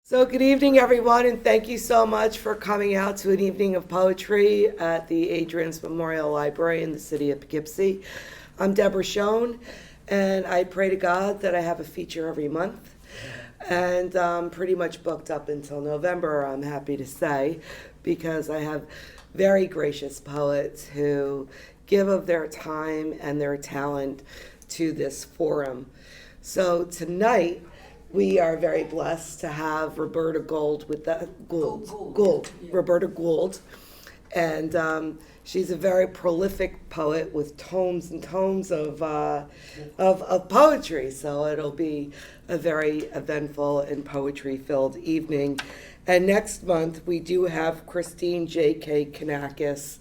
So good evening, everyone, and thank you so much for coming out to an evening of poetry at the Adriance Memorial Library in the city of Poughkeepsie. I'm Deborah Schoen, and I pray to God that I have a feature every month. And I'm pretty much booked up until November, I'm happy to say, because I have very gracious poets who give of their time and their talent to this forum. So tonight, we are very blessed to have Roberta Gould with the Gould. Roberta Gould, and she's a very prolific poet with tomes and tomes of poetry. So it'll be a very eventful and poetry-filled evening. And next month we do have Christine J.K. Kanakis,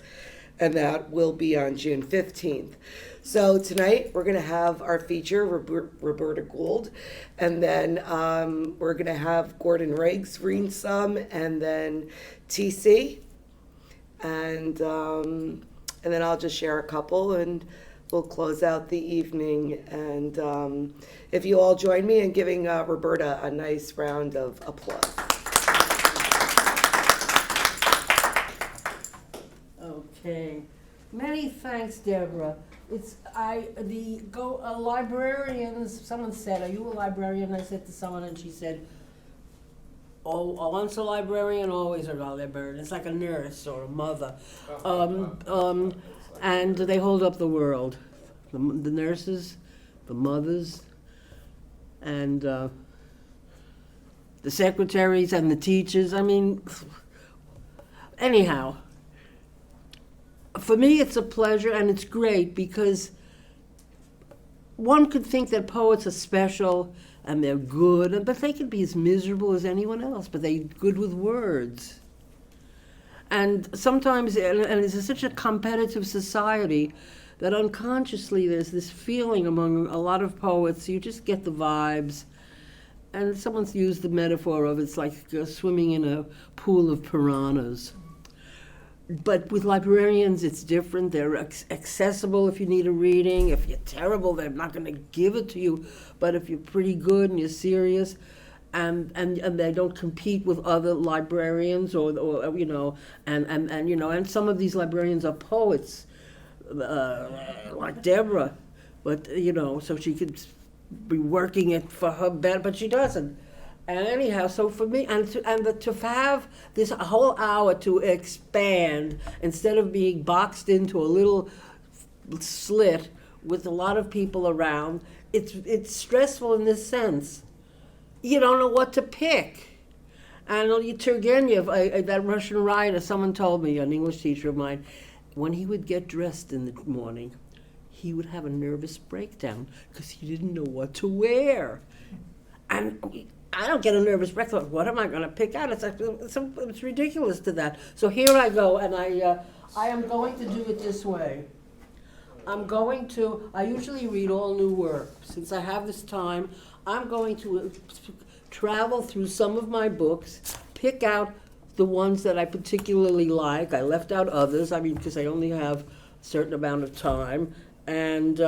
and that will be on June 15th. So tonight we're going to have our feature, Roberta Gould, and then we're going to have Gordon Riggs read some, and then TC, and then I'll just share a couple, and we'll close out the evening. And if you all join me in giving Roberta a nice round of applause. Okay. Many thanks, Deborah. Librarians, someone said, "Are you a librarian?" I said to someone, and she said, "Oh, once a librarian, always a librarian. It's like a nurse or a mother." And they hold up the world. The nurses, the mothers, and the secretaries and the teachers. I mean, anyhow. For me, it's a pleasure, and it's great because one could think that poets are special and they're good, but they could be as miserable as anyone else, but they're good with words. And sometimes, and it's such a competitive society that unconsciously there's this feeling among a lot of poets, you just get the vibes. And someone's used the metaphor of it's like swimming in a pool of piranhas. But with librarians, it's different. They're accessible if you need a reading. If you're terrible, they're not going to give it to you. But if you're pretty good and you're serious, and they don't compete with other librarians, or you know, and you know, and some of these librarians are poets, like Deborah, but you know, so she could be working it for her bed, but she doesn't. And anyhow, so for me, to have this whole hour to expand instead of being boxed into a little slit with a lot of people around, it's stressful in this sense. You don't know what to pick. And Turgenev, that Russian writer, someone told me, an English teacher of mine, when he would get dressed in the morning, he would have a nervous breakdown because he didn't know what to wear. And I don't get a nervous breakdown. What am I going to pick out? It's ridiculous to that. So here I go, and I am going to do it this way. I usually read all new work. Since I have this time, I'm going to travel through some of my books, pick out the ones that I particularly like. I left out others, because I only have a certain amount of time. And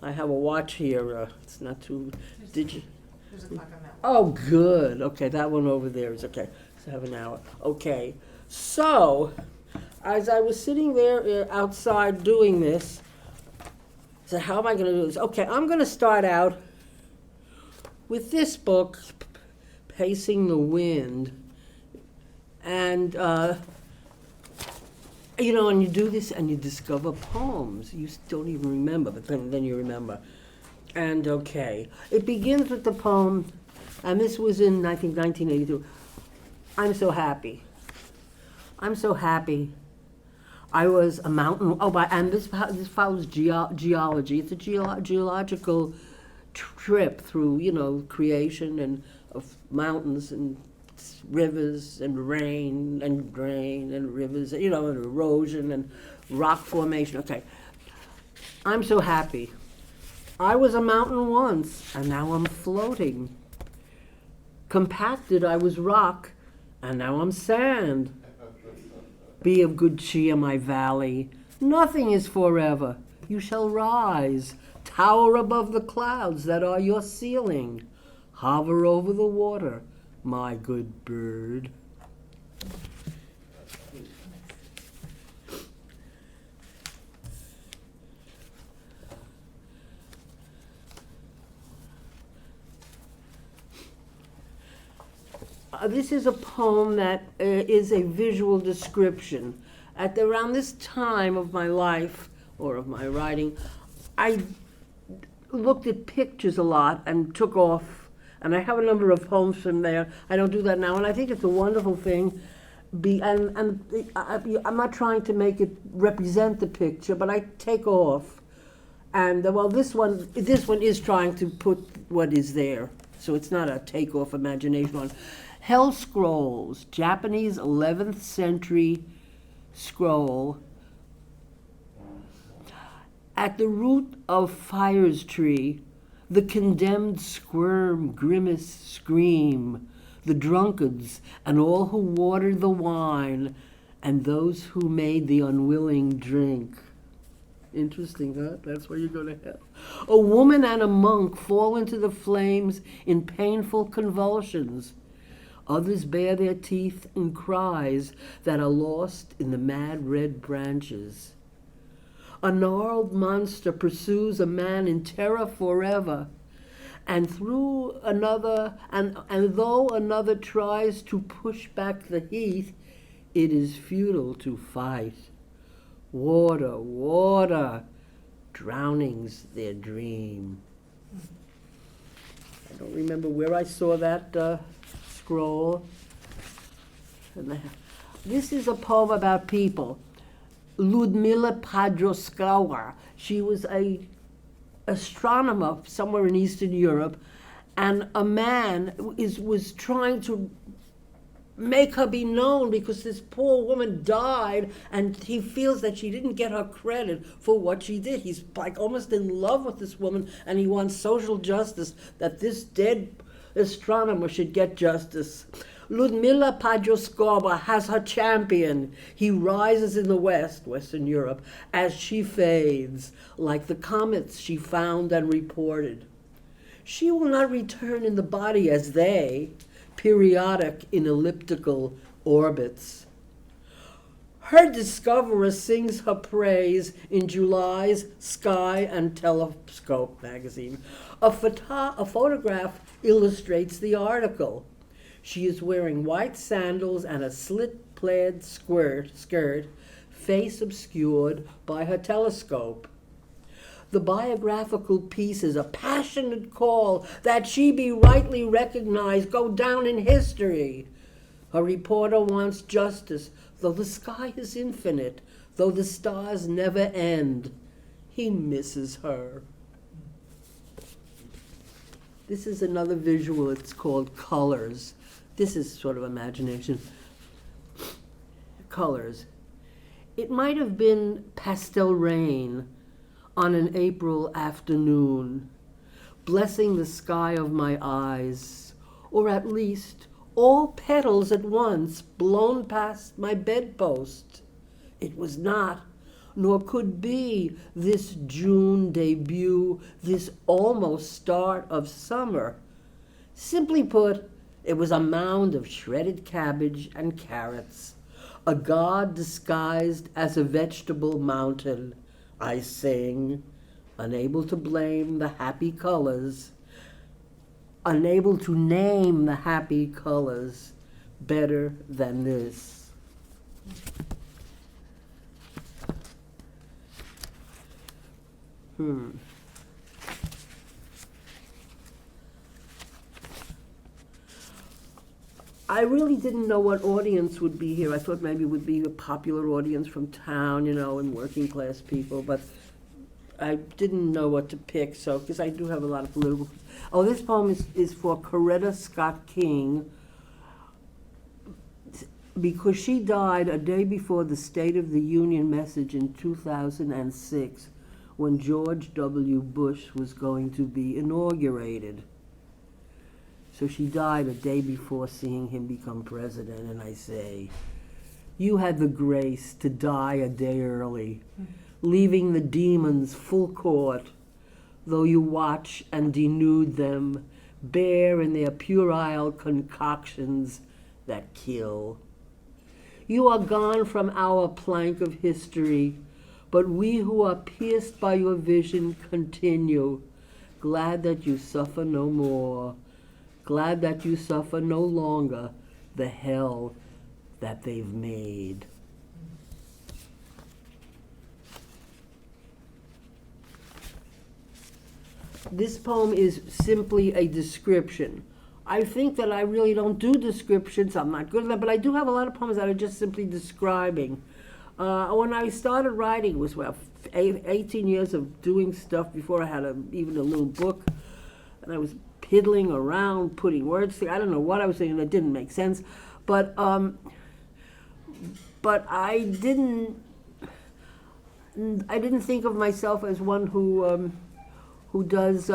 I have a watch here. It's not too. Did you? There's a clock on that one. Oh, good. Okay, that one over there is okay. So I have an hour. Okay. So, as I was sitting there outside doing this, I said, "How am I going to do this?" Okay, I'm going to start out with this book, "Pacing the Wind," and. You know, and you do this and you discover poems you don't even remember, but then you remember. And okay, it begins with the poem, and this was in, I think, 1982. I'm so happy. I'm so happy. I was a mountain, and this follows geology. It's a geological trip through, you know, creation and of mountains and rivers and rain and drain and rivers, you know, and erosion and rock formation. Okay. I'm so happy. I was a mountain once, and now I'm floating. Compacted, I was rock, and now I'm sand. Be of good cheer, my valley. Nothing is forever. You shall rise, tower above the clouds that are your ceiling. Hover over the water, my good bird. This is a poem that is a visual description. Around this time of my life, or of my writing, I looked at pictures a lot and took off, and I have a number of poems from there. I don't do that now, and I think it's a wonderful thing. I'm not trying to make it represent the picture, but I take off. And well, this one is trying to put what is there, so it's not a take-off imagination one. Hell Scrolls, Japanese 11th century scroll. At the root of fire's tree, the condemned squirm, grimace, scream, the drunkards and all who watered the wine, and those who made the unwilling drink. Interesting, huh? That's where you go to hell. A woman and a monk fall into the flames in painful convulsions. Others bare their teeth in cries that are lost in the mad red branches. A gnarled monster pursues a man in terror forever, and though another tries to push back the heat, it is futile to fight. Water, water, drowning's their dream. I don't remember where I saw that scroll. This is a poem about people. Ludmila Podroskova. She was an astronomer somewhere in Eastern Europe, and a man was trying to make her be known because this poor woman died, and he feels that she didn't get her credit for what she did. He's like almost in love with this woman, and he wants social justice, that this dead astronomer should get justice. Ludmila Podroskova has her champion. He rises in the West, Western Europe, as she fades, like the comets she found and reported. She will not return in the body as they, periodic in elliptical orbits. Her discoverer sings her praise in July's Sky and Telescope magazine. A photograph illustrates the article. She is wearing white sandals and a slit-plaid skirt, face obscured by her telescope. The biographical piece is a passionate call that she be rightly recognized, go down in history. Her reporter wants justice, though the sky is infinite, though the stars never end. He misses her. This is another visual. It's called Colors. This is sort of imagination. Colors. It might have been pastel rain on an April afternoon, blessing the sky of my eyes, or at least all petals at once blown past my bedpost. It was not, nor could be, this June debut, this almost start of summer. Simply put, it was a mound of shredded cabbage and carrots, a god disguised as a vegetable mountain. I sing, unable to blame the happy colors, unable to name the happy colors better than this. I really didn't know what audience would be here. I thought maybe it would be a popular audience from town, and working class people, but I didn't know what to pick, so, because I do have a lot of political. Oh, this poem is for Coretta Scott King, because she died a day before the State of the Union message in 2006, when George W. Bush was going to be inaugurated. So she died a day before seeing him become president, and I say, you had the grace to die a day early, leaving the demons full court, though you watch and denude them, bare in their puerile concoctions that kill. You are gone from our plank of history, but we who are pierced by your vision continue, glad that you suffer no more, glad that you suffer no longer the hell that they've made. This poem is simply a description. I think that I really don't do descriptions. I'm not good at that, but I do have a lot of poems that are just simply describing. When I started writing, it was 18 years of doing stuff before I had even a little book, and I was piddling around, putting words together. I don't know what I was saying that didn't make sense, but I didn't think of myself as one who does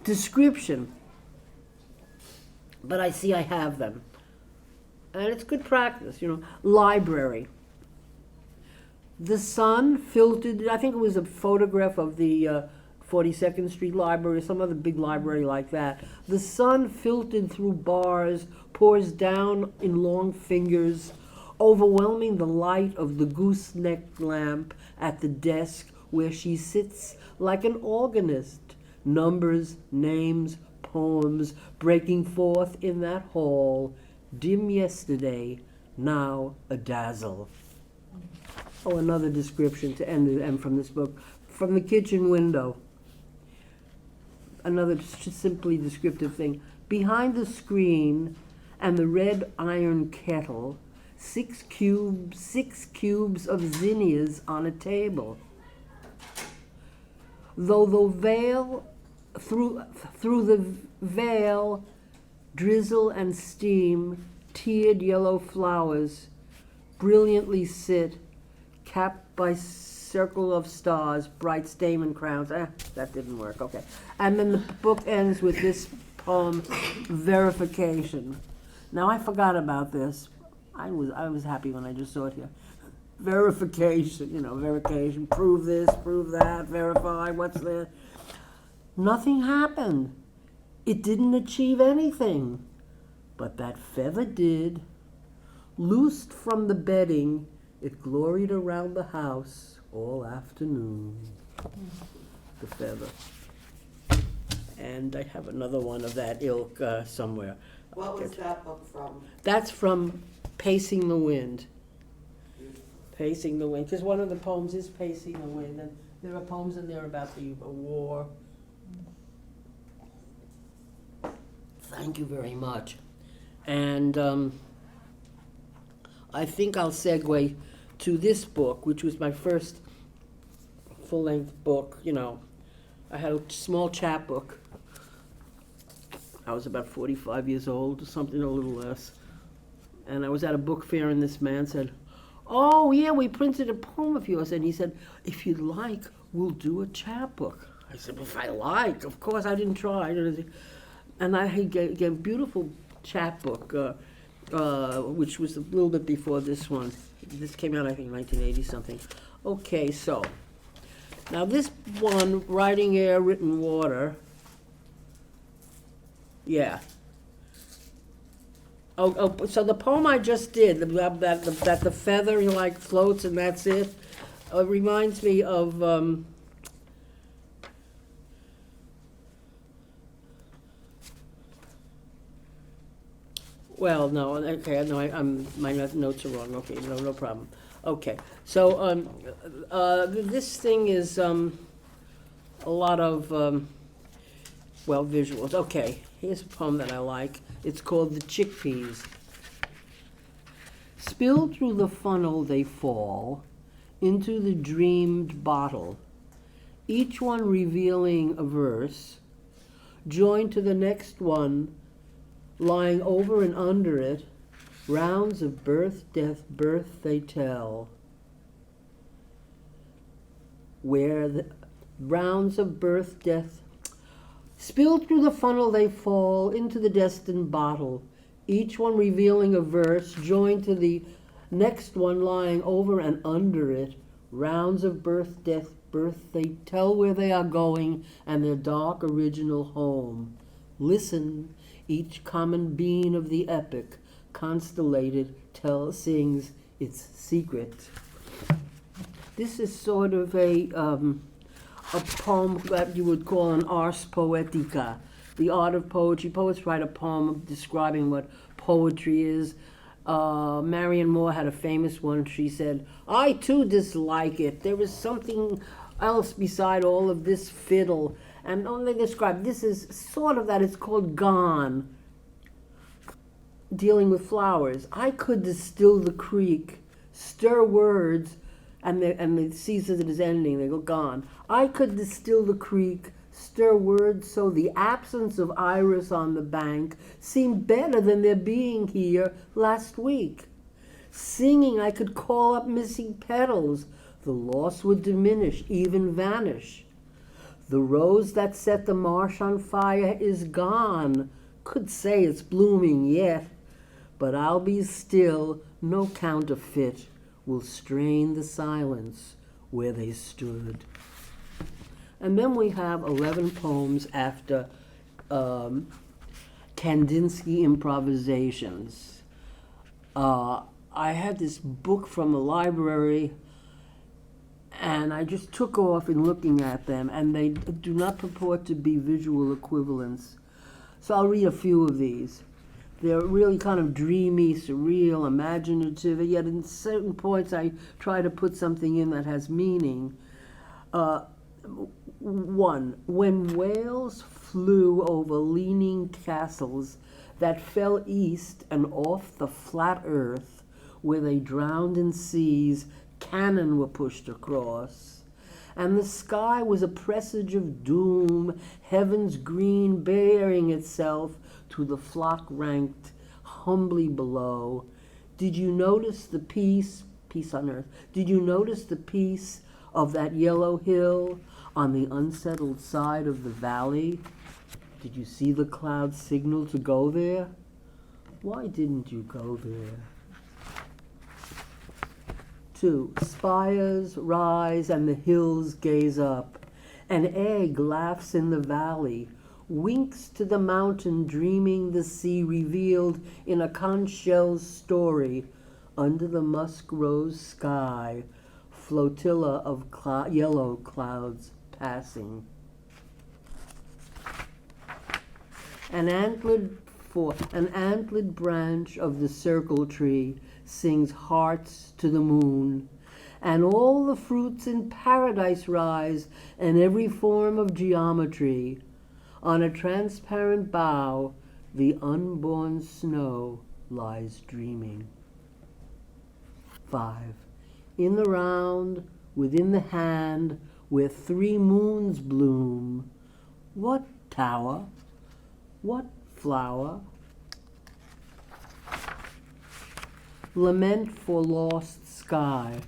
description. But I see I have them. And it's good practice, Library. The sun filtered, I think it was a photograph of the 42nd Street Library, some other big library like that. The sun filtered through bars, pours down in long fingers, overwhelming the light of the gooseneck lamp at the desk where she sits like an organist, numbers, names, poems breaking forth in that hall, dim yesterday, now a dazzle. Oh, another description to end from this book. From the kitchen window, another simply descriptive thing. Behind the screen and the red iron kettle, six cubes of zinnias on a table. Though the veil, through the veil, drizzle and steam, tiered yellow flowers brilliantly sit, capped by circle of stars, bright stamen crowns. That didn't work, okay. And then the book ends with this poem, Verification. Now I forgot about this. I was happy when I just saw it here. Verification, verification, prove this, prove that, verify, what's there. Nothing happened. It didn't achieve anything. But that feather did. Loosed from the bedding, it gloried around the house all afternoon. The feather. And I have another one of that ilk somewhere. What was that book from? That's from Pacing the Wind. Pacing the Wind, because one of the poems is Pacing the Wind, and there are poems in there about the war. Thank you very much. And I think I'll segue to this book, which was my first full-length book. I had a small chapbook. I was about 45 years old, or something, a little less. And I was at a book fair, and this man said, "Oh, yeah, we printed a poem of yours." And he said, "If you'd like, we'll do a chapbook." I said, "If I like, of course." I didn't try. And I gave a beautiful chapbook, which was a little bit before this one. This came out, I think, 1980-something. Okay, so now this one, Writing Air, Written Water. Yeah. Oh, so the poem I just did, that the feather floats and that's it, reminds me of well, no, okay, no, my notes are wrong. Okay, no problem. Okay, so this thing is a lot of visuals. Okay, here's a poem that I like. It's called The Chickpeas. Spilled through the funnel they fall into the dreamed bottle, each one revealing a verse, joined to the next one, lying over and under it, rounds of birth, death, birth they tell. Where the rounds of birth, death, spilled through the funnel they fall into the destined bottle, each one revealing a verse, joined to the next one lying over and under it, rounds of birth, death, birth they tell where they are going and their dark original home, Listen, each common being of the epic, constellated, sings its secret. This is sort of a poem that you would call an ars poetica, the art of poetry. Poets write a poem describing what poetry is. Marion Moore had a famous one. She said, "I too dislike it. There is something else beside all of this fiddle." And when they describe, this is sort of that. It's called Gone, dealing with flowers. I could distill the creek, stir words, and the season it is ending, they go gone. I could distill the creek, stir words so the absence of iris on the bank seemed better than their being here last week. Singing, I could call up missing petals. The loss would diminish, even vanish. The rose that set the marsh on fire is gone. Could say it's blooming yet, but I'll be still, no counterfeit will strain the silence where they stood. And then we have 11 poems after Kandinsky improvisations. I had this book from the library, and I just took off in looking at them, and they do not purport to be visual equivalents. So I'll read a few of these. They're really kind of dreamy, surreal, imaginative, yet in certain points I try to put something in that has meaning. One, when whales flew over leaning castles that fell east and off the flat earth, where they drowned in seas, cannon were pushed across. And the sky was a presage of doom, heaven's green baring itself to the flock ranked humbly below. Did you notice the peace on earth? Did you notice the peace of that yellow hill on the unsettled side of the valley? Did you see the clouds signal to go there? Why didn't you go there? 2, spires rise and the hills gaze up. An egg laughs in the valley, winks to the mountain, dreaming the sea revealed in a conch shell's story. Under the musk rose sky, flotilla of yellow clouds passing. An antlered branch of the circle tree sings hearts to the moon, and all the fruits in paradise rise, and every form of geometry. On a transparent bough, the unborn snow lies dreaming. 5. In the round, within the hand, where 3 moons bloom, what tower? What flower? Lament for lost sky.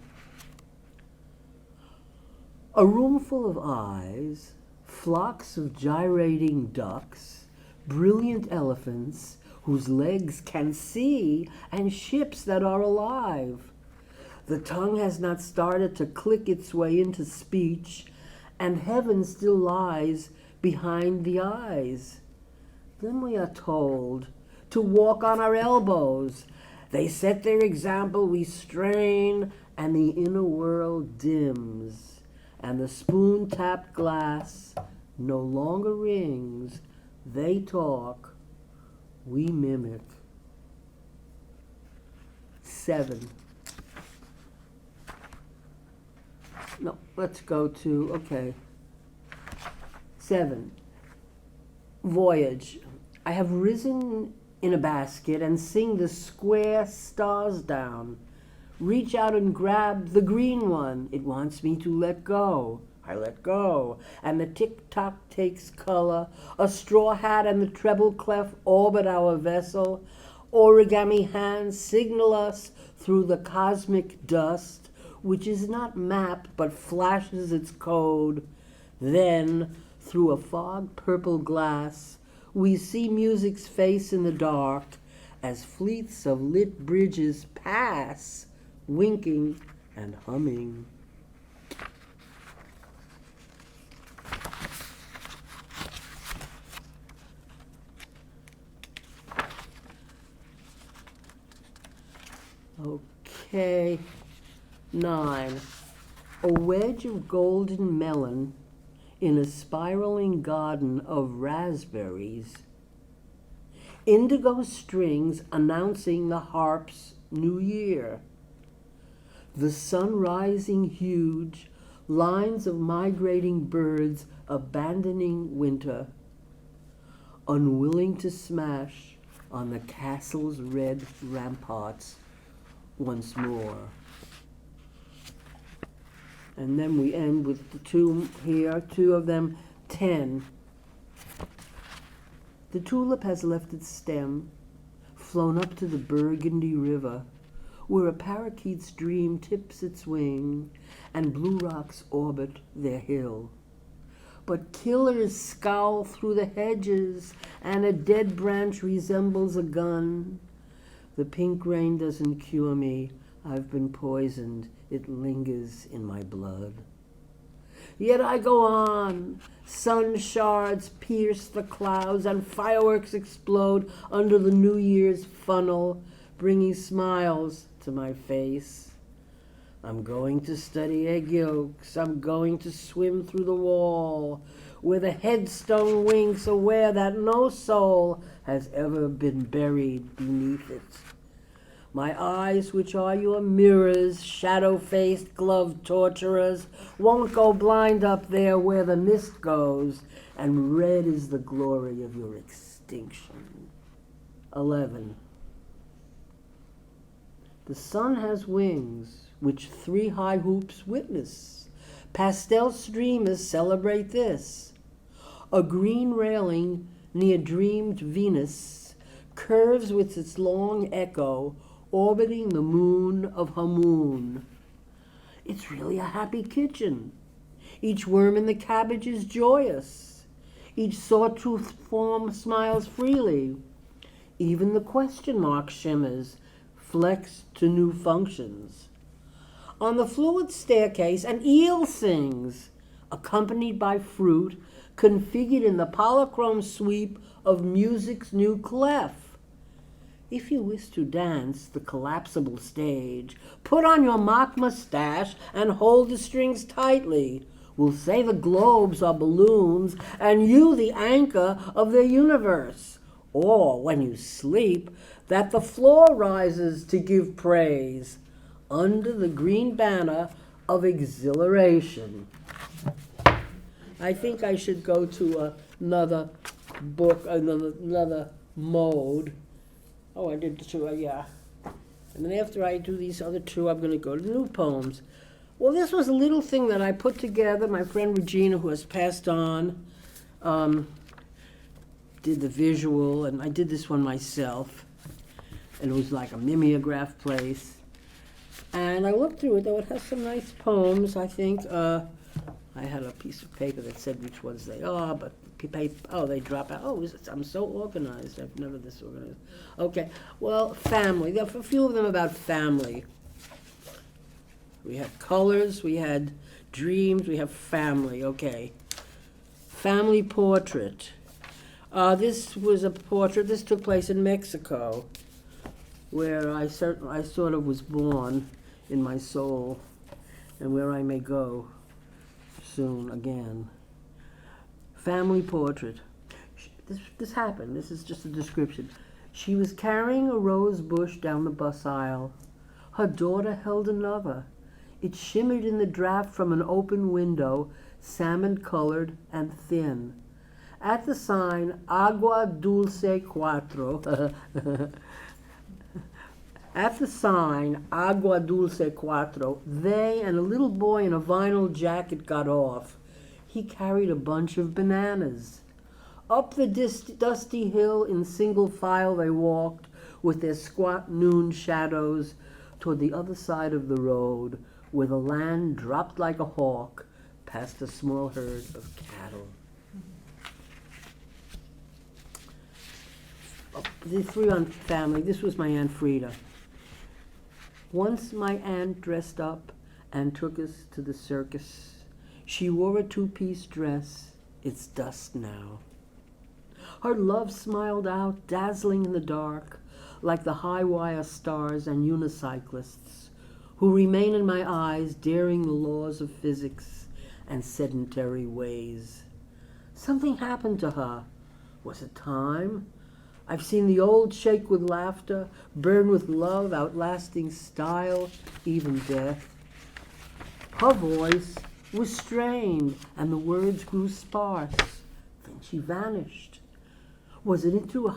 A room full of eyes, flocks of gyrating ducks, brilliant elephants whose legs can see, and ships that are alive. The tongue has not started to click its way into speech, and heaven still lies behind the eyes. Then we are told to walk on our elbows. They set their example, we strain, and the inner world dims, and the spoon-tapped glass no longer rings. They talk, we mimic. 7. No, let's go to, okay. 7. Voyage. I have risen in a basket and sing the square stars down. Reach out and grab the green one. It wants me to let go. I let go, and the tick-tock takes color. A straw hat and the treble clef orbit our vessel. Origami hands signal us through the cosmic dust, which is not map but flashes its code. Then, through a fog-purple glass, we see music's face in the dark as fleets of lit bridges pass, winking and humming. Okay. 9. A wedge of golden melon in a spiraling garden of raspberries. Indigo strings announcing the harp's new year. The sun rising huge, lines of migrating birds abandoning winter, unwilling to smash on the castle's red ramparts once more. And then we end with the 2 here, 2 of them, 10. The tulip has left its stem, flown up to the Burgundy River, where a parakeet's dream tips its wing, and blue rocks orbit their hill. But killers scowl through the hedges, and a dead branch resembles a gun. The pink rain doesn't cure me. I've been poisoned. It lingers in my blood. Yet I go on. Sun shards pierce the clouds, and fireworks explode under the New Year's funnel, bringing smiles to my face. I'm going to study egg yolks. I'm going to swim through the wall, where the headstone winks, aware that no soul has ever been buried beneath it. My eyes, which are your mirrors, shadow-faced, gloved torturers, won't go blind up there where the mist goes, and red is the glory of your extinction. 11. The sun has wings, which 3 high hoops witness. Pastel streamers celebrate this. A green railing near dreamed Venus curves with its long echo, orbiting the moon of Hamoon. It's really a happy kitchen. Each worm in the cabbage is joyous. Each sawtooth form smiles freely. Even the question mark shimmers, flexed to new functions. On the fluid staircase, an eel sings, accompanied by fruit, configured in the polychrome sweep of music's new clef. If you wish to dance the collapsible stage, put on your mock mustache and hold the strings tightly. We'll say the globes are balloons and you the anchor of their universe. Or, when you sleep, that the floor rises to give praise under the green banner of exhilaration. I think I should go to another book, another mode. Oh, I did 2, yeah. And then after I do these other 2, I'm going to go to new poems. Well, this was a little thing that I put together. My friend Regina, who has passed on, did the visual, and I did this one myself. And it was like a mimeograph place. And I looked through it, though it has some nice poems, I think. I had a piece of paper that said which ones they are, but they drop out. Oh, I'm so organized. I've never this organized. Okay, well, family. There are a few of them about family. We had colors, we had dreams, we have family. Okay. Family portrait. This was a portrait. This took place in Mexico, where I sort of was born in my soul, and where I may go soon again. Family portrait. This happened. This is just a description. She was carrying a rose bush down the bus aisle. Her daughter held another. It shimmered in the draft from an open window, salmon-colored and thin. At the sign, Agua Dulce Cuatro, at the sign, Agua Dulce Cuatro, they and a little boy in a vinyl jacket got off. He carried a bunch of bananas. Up the dusty hill in single file they walked, with their squat noon shadows, toward the other side of the road, where the land dropped like a hawk past a small herd of cattle. The 3 on family. This was my Aunt Frida. Once my aunt dressed up and took us to the circus. She wore a 2-piece dress. It's dust now. Her love smiled out, dazzling in the dark, like the high-wire stars and unicyclists who remain in my eyes, daring the laws of physics and sedentary ways. Something happened to her. Was it time? I've seen the old shake with laughter, burn with love, outlasting style, even death. Her voice was strained, and the words grew sparse. Then she vanished. Was it into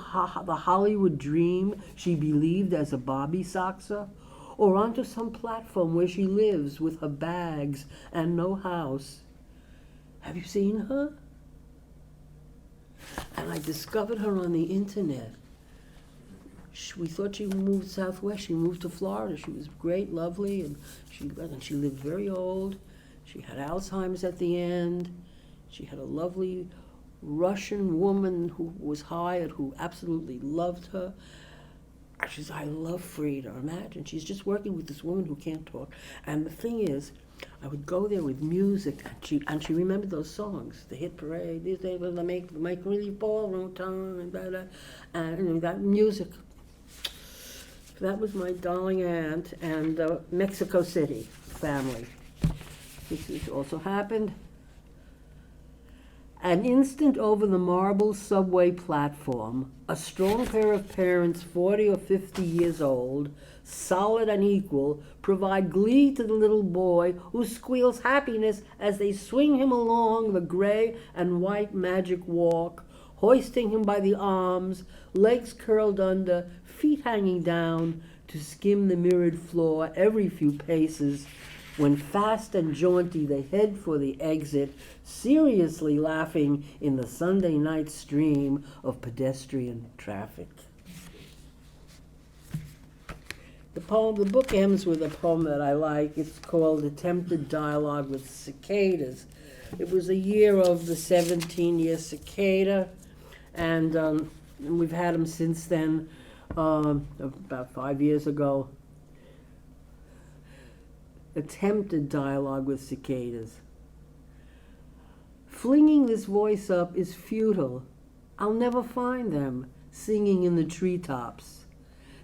the Hollywood dream she believed as a Bobby Soxer, or onto some platform where she lives with her bags and no house? Have you seen her? And I discovered her on the internet. We thought she moved southwest. She moved to Florida. She was great, lovely, and she lived very old. She had Alzheimer's at the end. She had a lovely Russian woman who was hired, who absolutely loved her. She says, I love Frida. Imagine, she's just working with this woman who can't talk. And the thing is, I would go there with music, and she remembered those songs, the hit parade, these days when they make really ballroom time, and that music. That was my darling aunt and Mexico City family. This also happened. An instant over the marble subway platform, a strong pair of parents, 40 or 50 years old, solid and equal, provide glee to the little boy who squeals happiness as they swing him along the gray and white magic walk, hoisting him by the arms, legs curled under, feet hanging down to skim the mirrored floor every few paces. When fast and jaunty they head for the exit, seriously laughing in the Sunday night stream of pedestrian traffic. The book ends with a poem that I like. It's called Attempted Dialogue with Cicadas. It was a year of the 17-year cicada, and we've had them since then, about 5 years ago. Attempted dialogue with cicadas. Flinging this voice up is futile. I'll never find them singing in the treetops.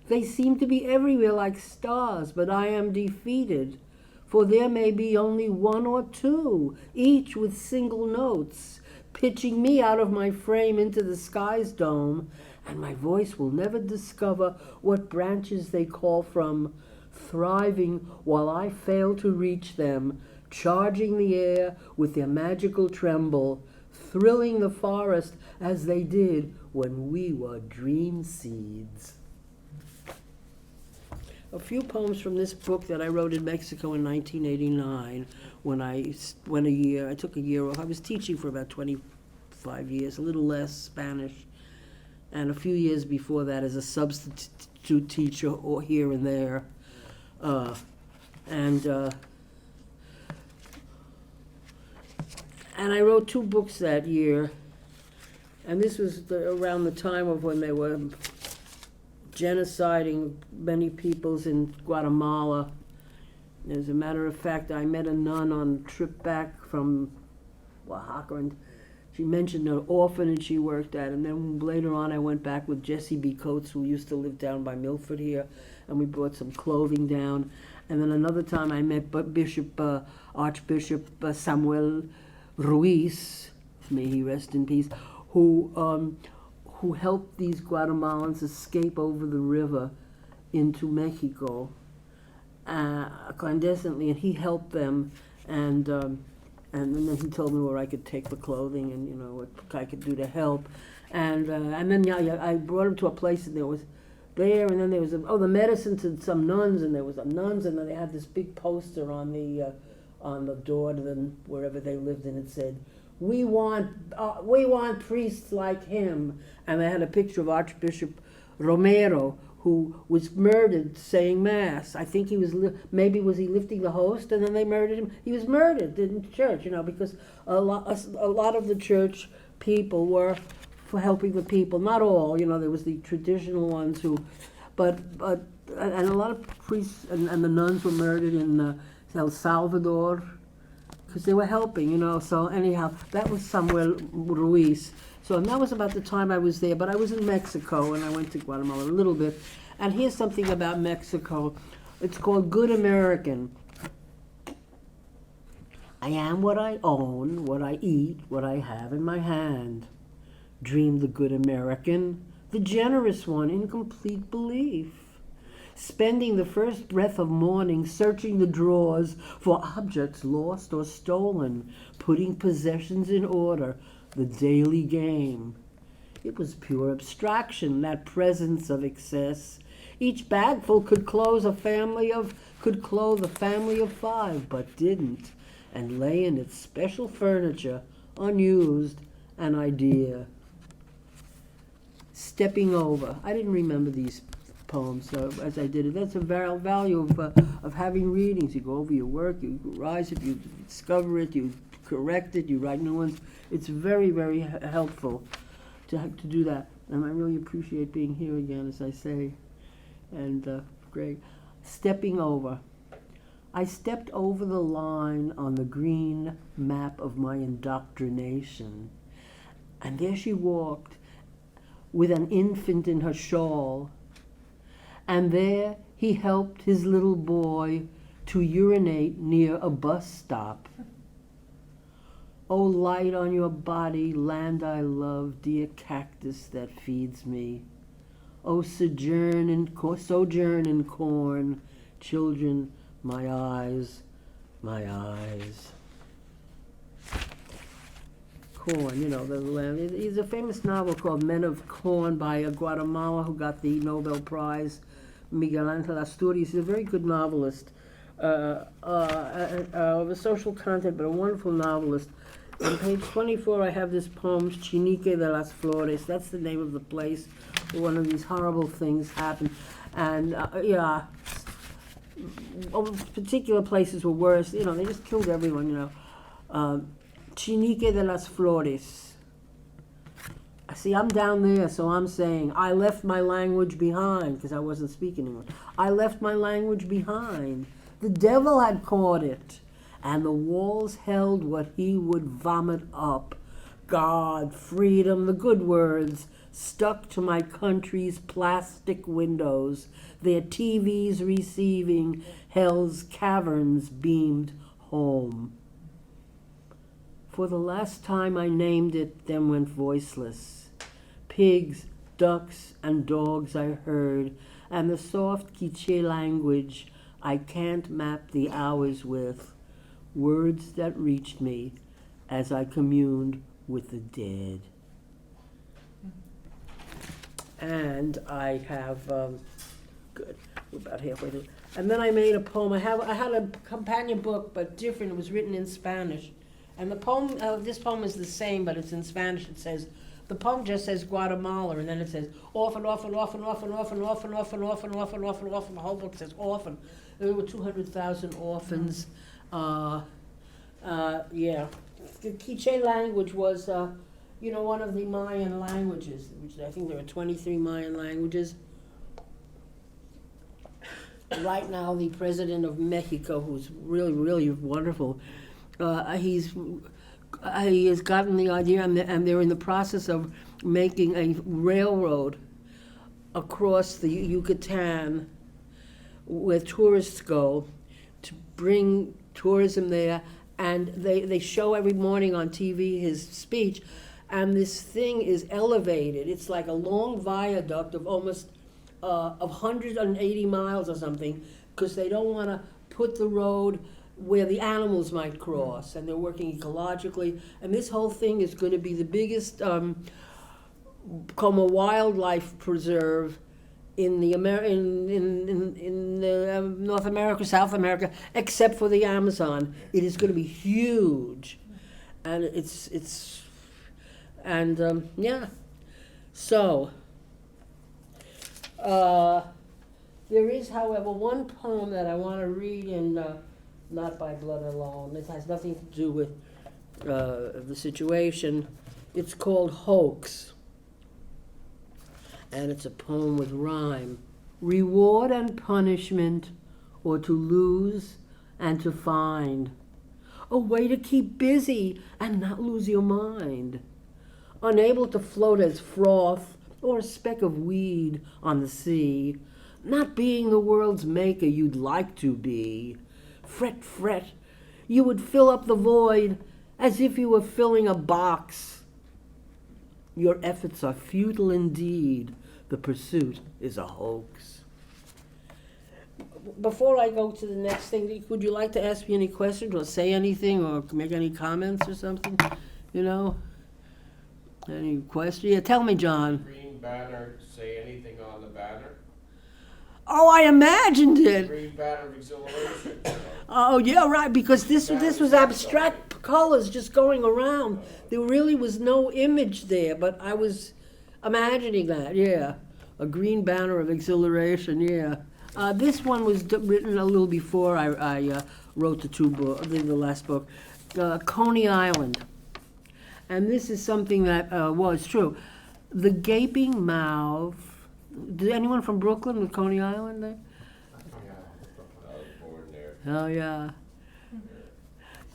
They seem to be everywhere like stars, but I am defeated, for there may be only one or two, each with single notes, pitching me out of my frame into the sky's dome, and my voice will never discover what branches they call from, thriving while I fail to reach them, charging the air with their magical tremble, thrilling the forest as they did when we were dream seeds. A few poems from this book that I wrote in Mexico in 1989 when I took a year off. I was teaching for about 25 years, a little less Spanish, and a few years before that as a substitute teacher or here and there. And I wrote 2 books that year, and this was around the time of when they were genociding many peoples in Guatemala. As a matter of fact, I met a nun on a trip back from Oaxaca, and she mentioned an orphanage she worked at, and then later on I went back with Jesse B. Coates, who used to live down by Milford here, and we brought some clothing down. And then another time I met Archbishop Samuel Ruiz, may he rest in peace, who helped these Guatemalans escape over the river into Mexico clandestinely, and he helped them, and then he told me where I could take the clothing and what I could do to help, and then I brought him to a place, and there was and then there was the medicine to some nuns, and there was nuns, and then they had this big poster on the door to them wherever they lived, and it said, we want priests like him. And they had a picture of Archbishop Romero, who was murdered saying mass. I think he was maybe was he lifting the host, and then they murdered him. He was murdered in church, because a lot of the church people were for helping the people. Not all, there was the traditional ones but a lot of priests and the nuns were murdered in El Salvador, because they were helping, So anyhow, that was somewhere, Ruiz. So and that was about the time I was there, but I was in Mexico, and I went to Guatemala a little bit. And here's something about Mexico. It's called Good American. I am what I own, what I eat, what I have in my hand. Dreamed the good American, the generous one in complete belief. Spending the first breath of morning searching the drawers for objects lost or stolen, putting possessions in order, the daily game. It was pure abstraction, that presence of excess. Each bagful could clothe a family of 5, but didn't, and lay in its special furniture, unused, an idea. Stepping over. I didn't remember these poems as I did it. That's a value of having readings. You go over your work, you revise it, you discover it, you correct it, you write new ones. It's very, very helpful to do that. And I really appreciate being here again, as I say. And great. Stepping over. I stepped over the line on the green map of my indoctrination. And there she walked, with an infant in her shawl. And there he helped his little boy to urinate near a bus stop. Oh, light on your body, land I love, dear cactus that feeds me. Oh, sojourn in corn, children, my eyes, my eyes. Corn, the land. It's a famous novel called Men of Corn by a Guatemala who got the Nobel Prize, Miguel Ángel Asturias. He's a very good novelist, of a social content, but a wonderful novelist. On page 24, I have this poem, Chinique de las Flores. That's the name of the place where one of these horrible things happened. And, particular places were worse. They just killed everyone, Chinique de las Flores. See, I'm down there, so I'm saying, I left my language behind, because I wasn't speaking English. I left my language behind. The devil had caught it, and the walls held what he would vomit up. God, freedom, the good words, stuck to my country's plastic windows, their TVs receiving hell's caverns beamed home. For the last time I named it, then went voiceless. Pigs, ducks, and dogs I heard, and the soft Quiche language I can't map the hours with, words that reached me as I communed with the dead. And I have, good, we're about halfway through. And then I made a poem. I had a companion book, but different. It was written in Spanish. And the poem, this poem is the same, but it's in Spanish. It says, the poem just says Guatemala, and then it says often, often, often, often, often, often, often, often, often, often, often. The whole book says often. There were 200,000 orphans. Yeah. The Quiche language was, one of the Mayan languages, which I think there are 23 Mayan languages. Right now, the president of Mexico, who's really, really wonderful, he has gotten the idea, and they're in the process of making a railroad across the Yucatan where tourists go to bring tourism there. And they show every morning on TV his speech, and this thing is elevated. It's like a long viaduct of almost of 180 miles or something, because they don't want to put the road where the animals might cross, and they're working ecologically. And this whole thing is going to be the biggest como wildlife preserve in the North America, South America, except for the Amazon. It is going to be huge, and yeah. So there is, however, one poem that I want to read in Not by Blood Alone. It has nothing to do with the situation. It's called Hoax. And it's a poem with rhyme. Reward and punishment, or to lose and to find. a way to keep busy and not lose your mind. Unable to float as froth or a speck of weed on the sea, not being the world's maker you'd like to be. Fret, fret, you would fill up the void as if you were filling a box. Your efforts are futile indeed. The pursuit is a hoax. Before I go to the next thing, would you like to ask me any questions or say anything or make any comments or something? You know? Any question? Yeah, tell me, John. Green banner, say anything on the banner? Oh, I imagined it. Green banner of exhilaration. Oh, yeah, right, because this was abstract colors just going around. There really was no image there, but I was imagining that, yeah. A green banner of exhilaration, yeah. This one was written a little before I wrote the last book, Coney Island. And this is something that was true. The gaping mouth. Did anyone from Brooklyn with Coney Island there? I was born there. Oh, yeah.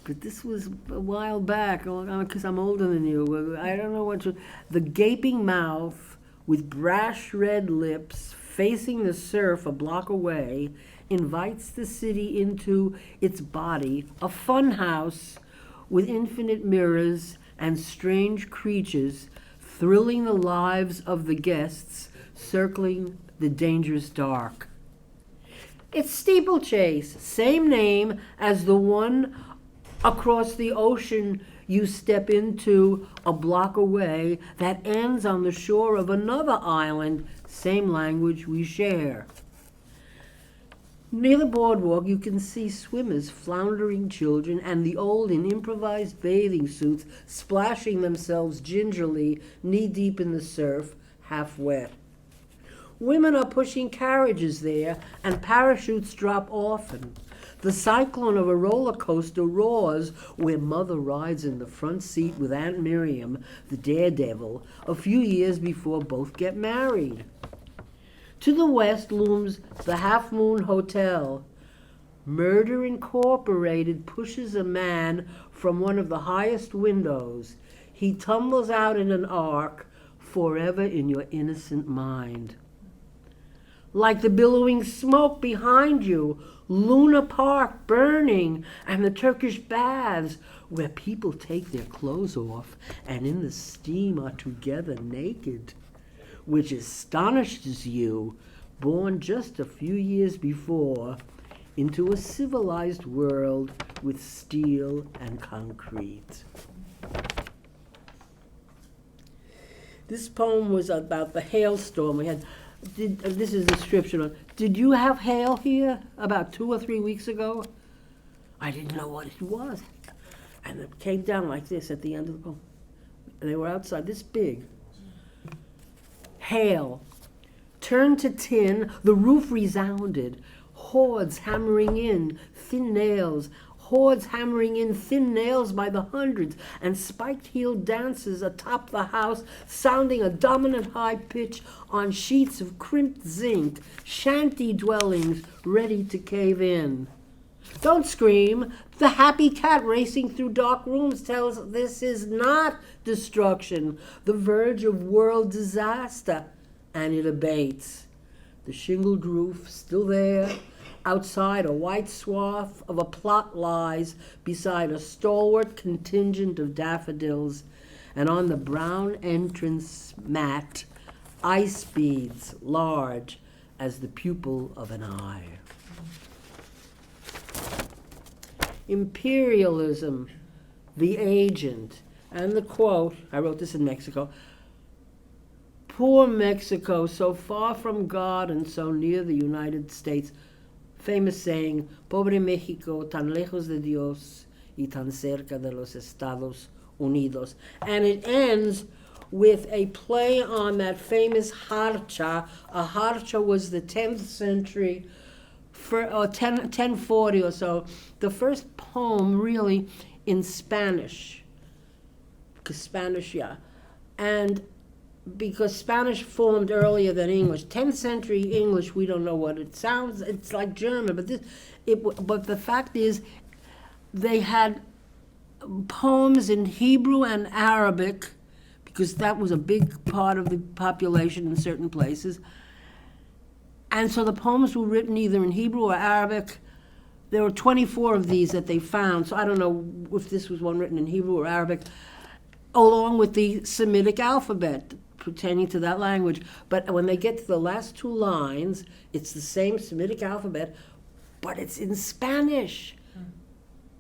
But this was a while back, because I'm older than you. I don't know what to... The gaping mouth with brash red lips facing the surf a block away invites the city into its body, a fun house with infinite mirrors and strange creatures thrilling the lives of the guests circling the dangerous dark. It's Steeplechase, same name as the one across the ocean you step into a block away that ends on the shore of another island, same language we share. Near the boardwalk, you can see swimmers, floundering children, and the old in improvised bathing suits splashing themselves gingerly, knee-deep in the surf, half wet. Women are pushing carriages there, and parachutes drop often. The cyclone of a roller coaster roars where Mother rides in the front seat with Aunt Miriam, the daredevil, a few years before both get married. To the west looms the Half Moon Hotel. Murder Incorporated pushes a man from one of the highest windows. He tumbles out in an arc, forever in your innocent mind. Like the billowing smoke behind you, Luna Park burning, and the Turkish baths where people take their clothes off and in the steam are together naked, which astonishes you, born just a few years before, into a civilized world with steel and concrete. This poem was about the hailstorm we had. This is a description. Did you have hail here about 2 or 3 weeks ago? I didn't know what it was. And it came down like this at the end of the poem. And they were outside, this big. Hail. Turned to tin, the roof resounded. Hordes hammering in, thin nails. Hordes hammering in thin nails by the hundreds, and spiked-heeled dancers atop the house, sounding a dominant high pitch on sheets of crimped zinc, shanty dwellings ready to cave in. Don't scream. The happy cat racing through dark rooms tells this is not destruction, the verge of world disaster, and it abates. The shingled roof still there. Outside, a white swath of a plot lies beside a stalwart contingent of daffodils, and on the brown entrance mat, ice beads large as the pupil of an eye. Imperialism, the agent, and the quote, I wrote this in Mexico, poor Mexico, so far from God and so near the United States. Famous saying, pobre México, tan lejos de Dios y tan cerca de los Estados Unidos. And it ends with a play on that famous harcha. A harcha was the 10th century, 1040 or so, the first poem really in Spanish. And because Spanish formed earlier than English. 10th century English, we don't know what it sounds. It's like German, but the fact is, they had poems in Hebrew and Arabic, because that was a big part of the population in certain places. And so the poems were written either in Hebrew or Arabic. There were 24 of these that they found, so I don't know if this was one written in Hebrew or Arabic, along with the Semitic alphabet pertaining to that language. But when they get to the last two lines, it's the same Semitic alphabet, but it's in Spanish.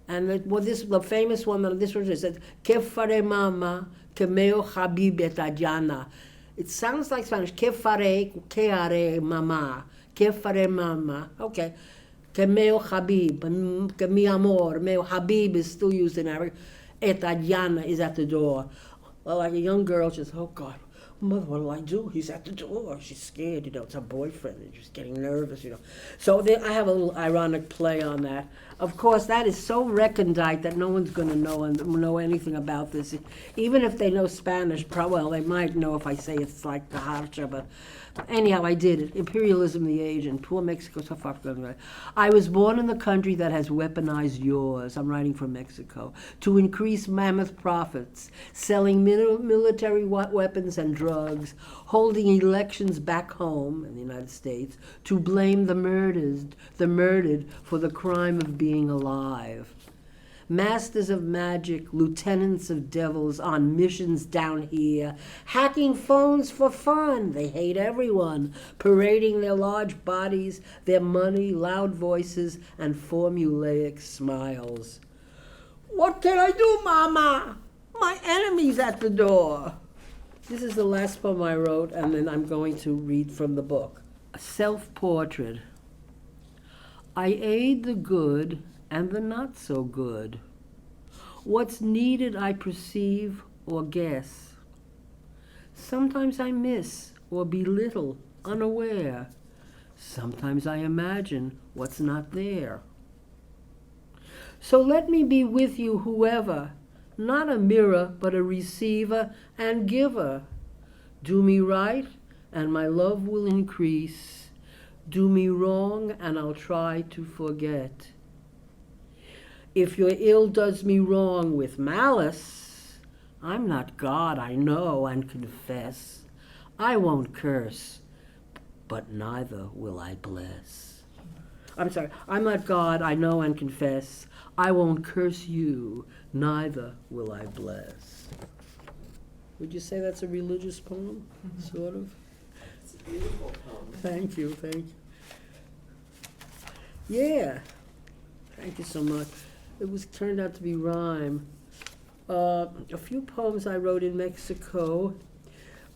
And the famous one, this one said, "Que fare mama, que meo habib et Adriana." It sounds like Spanish. "Que fare, que are mama, que fare mama." Okay. "Que meo habib, que mi amor." Meo habib is still used in Arabic. Et Adriana is at the door. Well, like a young girl, just, "Oh God, Mother, what'll I do? He's at the door." She's scared, it's her boyfriend, and she's getting nervous, So I have a little ironic play on that. Of course, that is so recondite that no one's going to know anything about this. Even if they know Spanish, well, they might know if I say it's like the Harsha, but anyhow, I did it. Imperialism, the age, and poor Mexico, so far from it. "I was born in the country that has weaponized yours," I'm writing from Mexico, "to increase mammoth profits, selling military weapons and drugs, holding elections back home in the United States, to blame the murdered for the crime of being alive. Masters of magic, lieutenants of devils on missions down here, hacking phones for fun. They hate everyone, parading their large bodies, their money, loud voices, and formulaic smiles. What can I do, Mama? My enemy's at the door." This is the last poem I wrote, and then I'm going to read from the book. A self-portrait. I aid the good and the not so good. What's needed I perceive or guess. Sometimes I miss or belittle, unaware. Sometimes I imagine what's not there. So let me be with you, whoever, not a mirror, but a receiver and giver. Do me right, and my love will increase. Do me wrong, and I'll try to forget. If your ill does me wrong with malice, I'm not God, I know and confess. I won't curse, but neither will I bless. I'm not God, I know and confess. I won't curse you, neither will I bless. Would you say that's a religious poem, sort of? It's a beautiful poem. Thank you. Yeah, thank you so much. It turned out to be rhyme. A few poems I wrote in Mexico,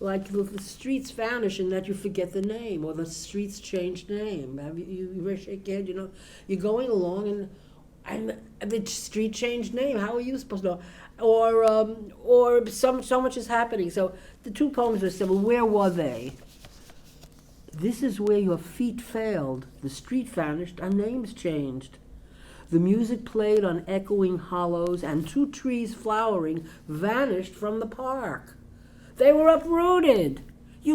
like the streets vanish and that you forget the name, or the streets change name. Have you shake your head, you're going along and the street changed name. How are you supposed to know? Or so much is happening. So the two poems are simple. Where were they? This is where your feet failed. The street vanished, our names changed. The music played on echoing hollows, and two trees flowering vanished from the park. They were uprooted. They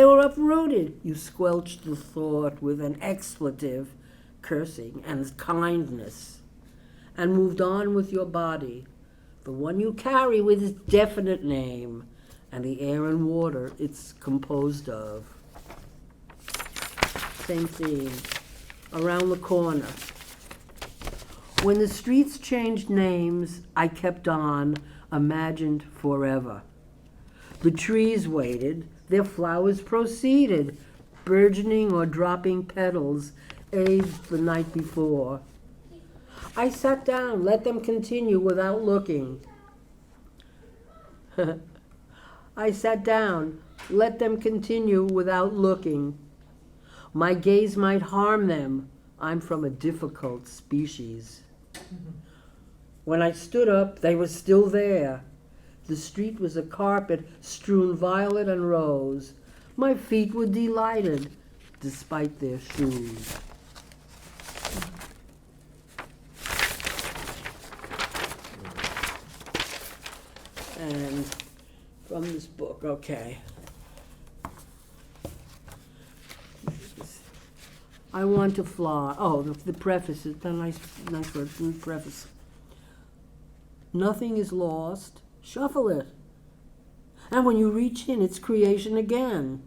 were uprooted. You squelched the thought with an expletive, cursing, and kindness, and moved on with your body, the one you carry with its definite name, and the air and water it's composed of. Same theme. Around the corner. When the streets changed names, I kept on, imagined forever. The trees waited, their flowers proceeded, burgeoning or dropping petals, aged the night before. I sat down, let them continue without looking. I sat down, let them continue without looking. My gaze might harm them. I'm from a difficult species. When I stood up, they were still there. The street was a carpet strewn violet and rose. My feet were delighted, despite their shoes. And from this book, okay. I want to fly. Oh, the preface is a nice word from the preface. Nothing is lost. Shuffle it. And when you reach in, it's creation again.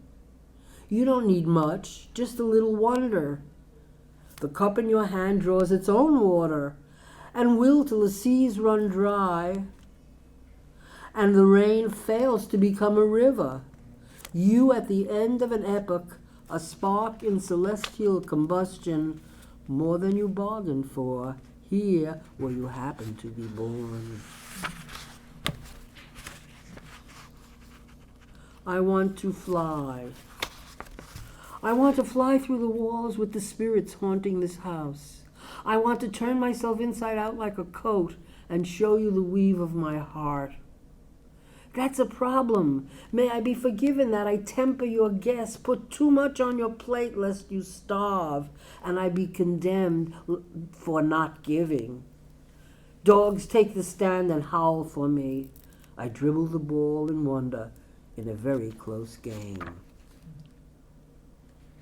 You don't need much, just a little wonder. The cup in your hand draws its own water, and will till the seas run dry, and the rain fails to become a river. You at the end of an epoch, a spark in celestial combustion, more than you bargained for, here where you happen to be born. I want to fly. I want to fly through the walls with the spirits haunting this house. I want to turn myself inside out like a coat and show you the weave of my heart. That's a problem. May I be forgiven that I temper your guess, put too much on your plate lest you starve, and I be condemned for not giving. Dogs take the stand and howl for me. I dribble the ball in wonder in a very close game.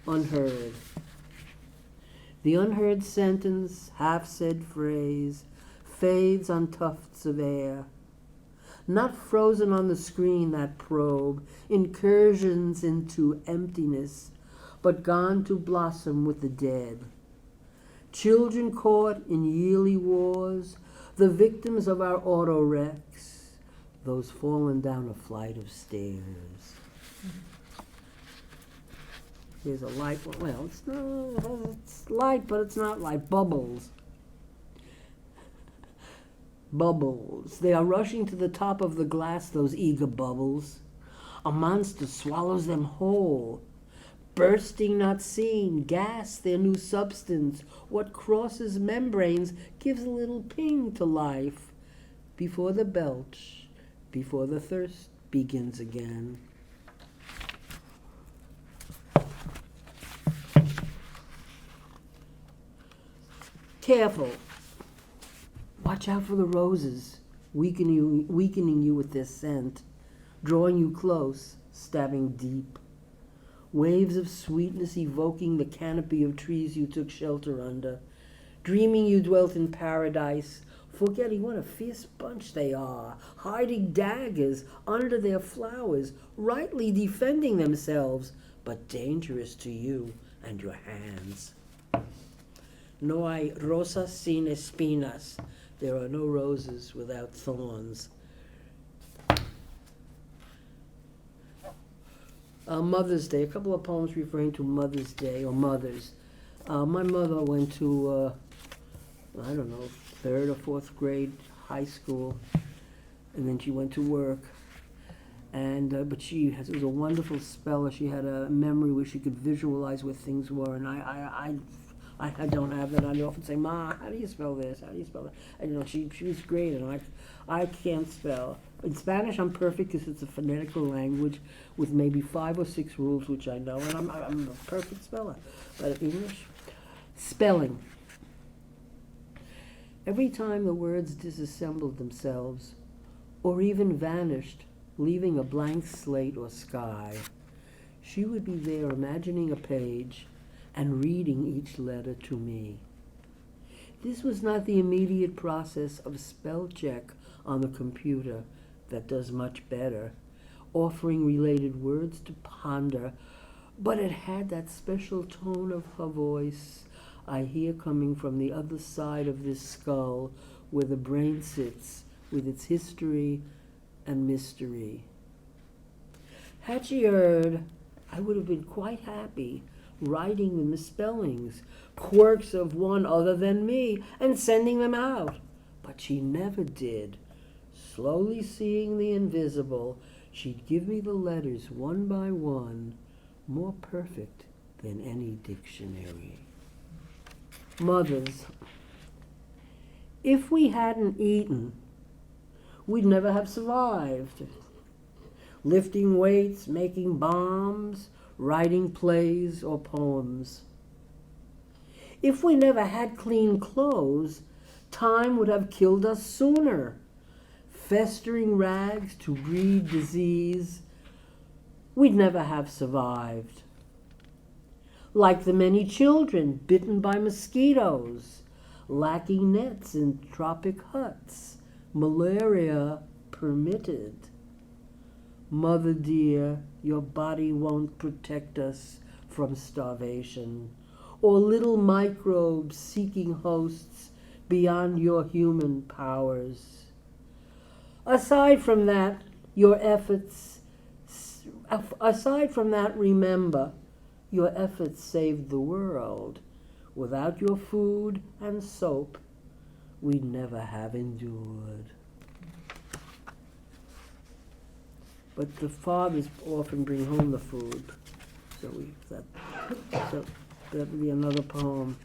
Unheard. The unheard sentence, half-said phrase, fades on tufts of air. Not frozen on the screen, that probe, incursions into emptiness, but gone to blossom with the dead. Children caught in yearly wars, the victims of our auto wrecks, those fallen down a flight of stairs. Here's a light, well, it's light, but it's not light. Bubbles. Bubbles. They are rushing to the top of the glass, those eager bubbles. A monster swallows them whole. Bursting not seen, gas their new substance. What crosses membranes gives a little ping to life. Before the belch, before the thirst begins again. Careful. Watch out for the roses, weakening you with their scent, drawing you close, stabbing deep. Waves of sweetness evoking the canopy of trees you took shelter under, dreaming you dwelt in paradise, forgetting what a fierce bunch they are, hiding daggers under their flowers, rightly defending themselves, but dangerous to you and your hands. No hay rosas sin espinas. There are no roses without thorns. Mother's Day, a couple of poems referring to Mother's Day or mothers. My mother went to, I don't know, 3rd or 4th grade high school, and then she went to work. And but it was a wonderful speller. She had a memory where she could visualize what things were, and I don't have that. I often say, Ma, how do you spell this? How do you spell that? And she was great, and I can't spell. In Spanish, I'm perfect because it's a phonetical language with maybe 5 or 6 rules which I know, and I'm a perfect speller. But English, spelling. Every time the words disassembled themselves, or even vanished, leaving a blank slate or sky, she would be there imagining a page and reading each letter to me. This was not the immediate process of spell check on the computer that does much better, offering related words to ponder, but it had that special tone of her voice I hear coming from the other side of this skull where the brain sits with its history and mystery. Had she heard, I would have been quite happy writing the misspellings, quirks of one other than me, and sending them out. But she never did. Slowly seeing the invisible, she'd give me the letters one by one, more perfect than any dictionary. Mothers. If we hadn't eaten, we'd never have survived. Lifting weights, making bombs, writing plays or poems. If we never had clean clothes, time would have killed us sooner. Festering rags to breed disease, we'd never have survived. Like the many children bitten by mosquitoes, lacking nets in tropic huts, malaria permitted. Mother dear, your body won't protect us from starvation, or little microbes seeking hosts beyond your human powers. Aside from that, remember, your efforts saved the world. Without your food and soap, we'd never have endured. But the fathers often bring home the food, so that would be another poem.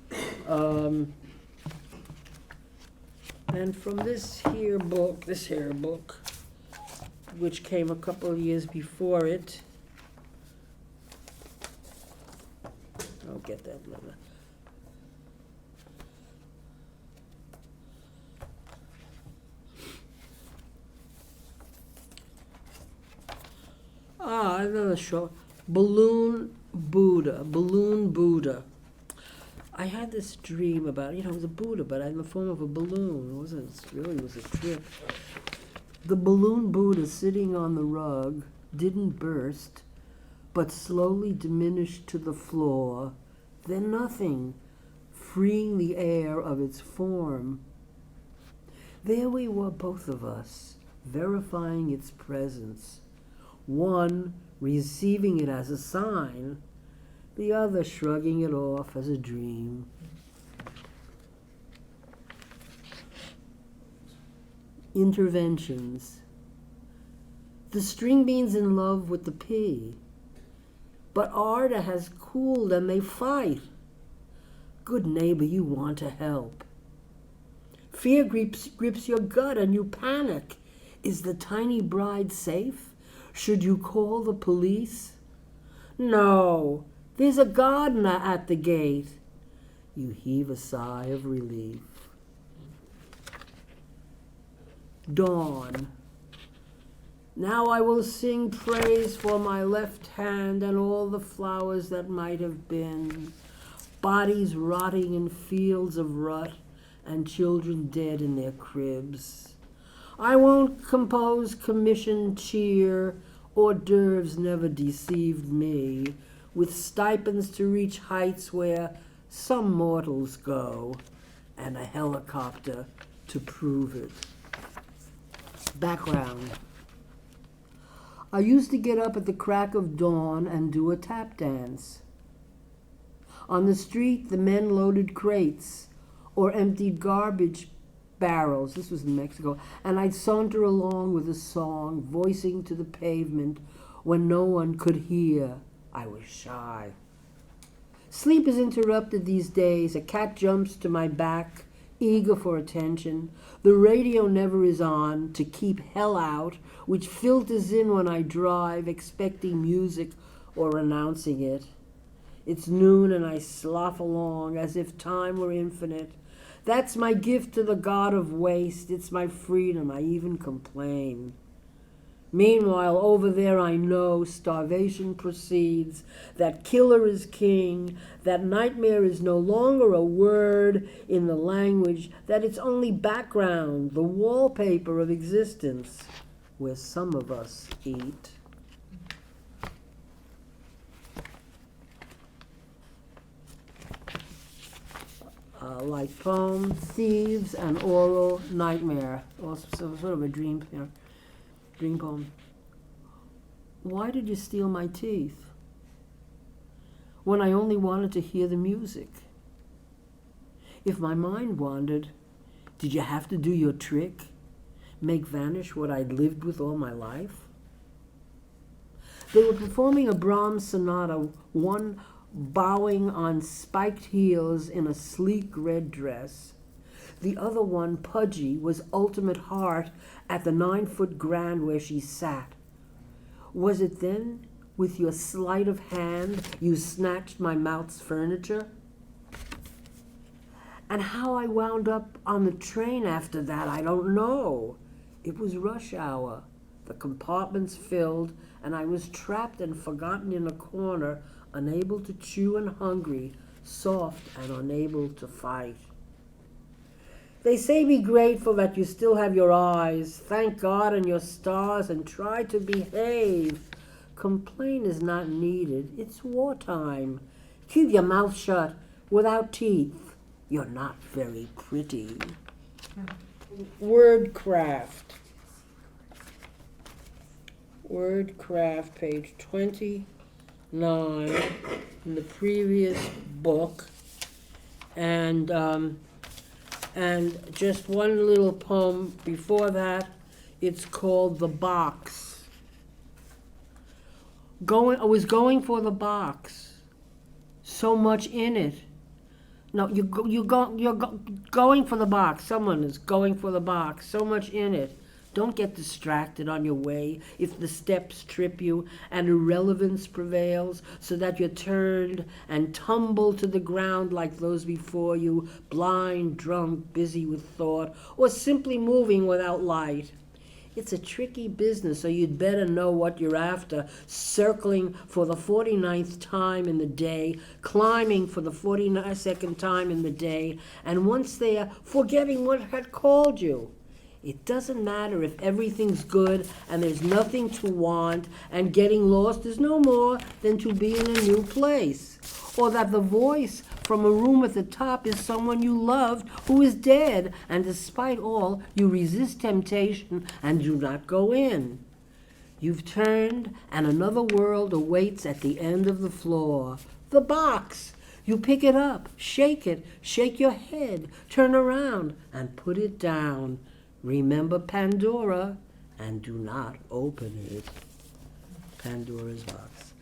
And from this here book, which came a couple of years before it, I'll get that later. Another short. Balloon Buddha. I had this dream about, it was a Buddha, but in the form of a balloon. It was a trip. The balloon Buddha sitting on the rug didn't burst, but slowly diminished to the floor, then nothing, freeing the air of its form. There we were, both of us, verifying its presence, one receiving it as a sign, the other shrugging it off as a dream. Interventions. The string bean's in love with the pea, but Arda has cooled and they fight. Good neighbor, you want to help. Fear grips your gut and you panic. Is the tiny bride safe? Should you call the police? No, there's a gardener at the gate. You heave a sigh of relief. Dawn. Now I will sing praise for my left hand and all the flowers that might have been, bodies rotting in fields of rut and children dead in their cribs. I won't compose commissioned cheer, hors d'oeuvres never deceived me, with stipends to reach heights where some mortals go, and a helicopter to prove it. Background. I used to get up at the crack of dawn and do a tap dance. On the street, the men loaded crates or emptied garbage barrels. This was in Mexico. And I'd saunter along with a song, voicing to the pavement when no one could hear. I was shy. Sleep is interrupted these days. A cat jumps to my back, eager for attention. The radio never is on to keep hell out, which filters in when I drive, expecting music or announcing it. It's noon and I slough along as if time were infinite. That's my gift to the god of waste. It's my freedom. I even complain. Meanwhile, over there I know starvation proceeds, that killer is king, that nightmare is no longer a word in the language, that it's only background, the wallpaper of existence, where some of us eat. Like poem, thieves, and oral nightmare. Also sort of a dream poem. Why did you steal my teeth when I only wanted to hear the music? If my mind wandered, did you have to do your trick, make vanish what I'd lived with all my life? They were performing a Brahms sonata, one bowing on spiked heels in a sleek red dress. The other one, pudgy, was ultimate heart at the 9-foot grand where she sat. Was it then, with your sleight of hand, you snatched my mouth's furniture? And how I wound up on the train after that, I don't know. It was rush hour, the compartments filled, and I was trapped and forgotten in a corner, unable to chew and hungry, soft and unable to fight. They say be grateful that you still have your eyes. Thank God and your stars and try to behave. Complain is not needed. It's wartime. Keep your mouth shut without teeth. You're not very pretty. Wordcraft. Wordcraft, page 29 in the previous book. And just one little poem before that. It's called The Box. I was going for the box. So much in it. No, you're going for the box. Someone is going for the box. So much in it. Don't get distracted on your way if the steps trip you and irrelevance prevails, so that you're turned and tumble to the ground like those before you, blind, drunk, busy with thought, or simply moving without light. It's a tricky business, so you'd better know what you're after, circling for the 49th time in the day, climbing for the 42nd time in the day, and once there, forgetting what had called you. It doesn't matter if everything's good and there's nothing to want, and getting lost is no more than to be in a new place, or that the voice from a room at the top is someone you loved who is dead, and despite all, you resist temptation and do not go in. You've turned, and another world awaits at the end of the floor. The box. You pick it up, shake your head, turn around, and put it down. Remember Pandora, and do not open it. Pandora's box.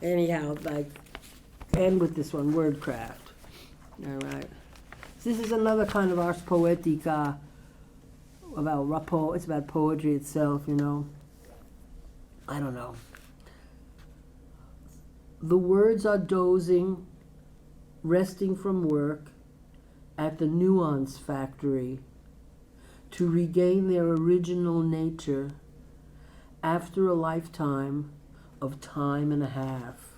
Anyhow, end with this one, wordcraft. All right. This is another kind of ars poetica it's about poetry itself, you know. I don't know. The words are dozing, resting from work at the nuance factory to regain their original nature after a lifetime of time and a half.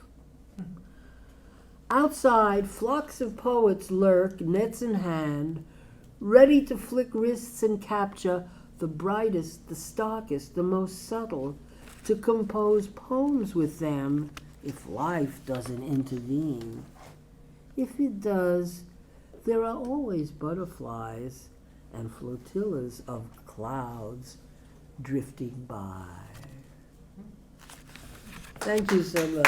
Outside, flocks of poets lurk, nets in hand, ready to flick wrists and capture the brightest, the starkest, the most subtle, to compose poems with them if life doesn't intervene. If it does, there are always butterflies and flotillas of clouds drifting by. Thank you so much.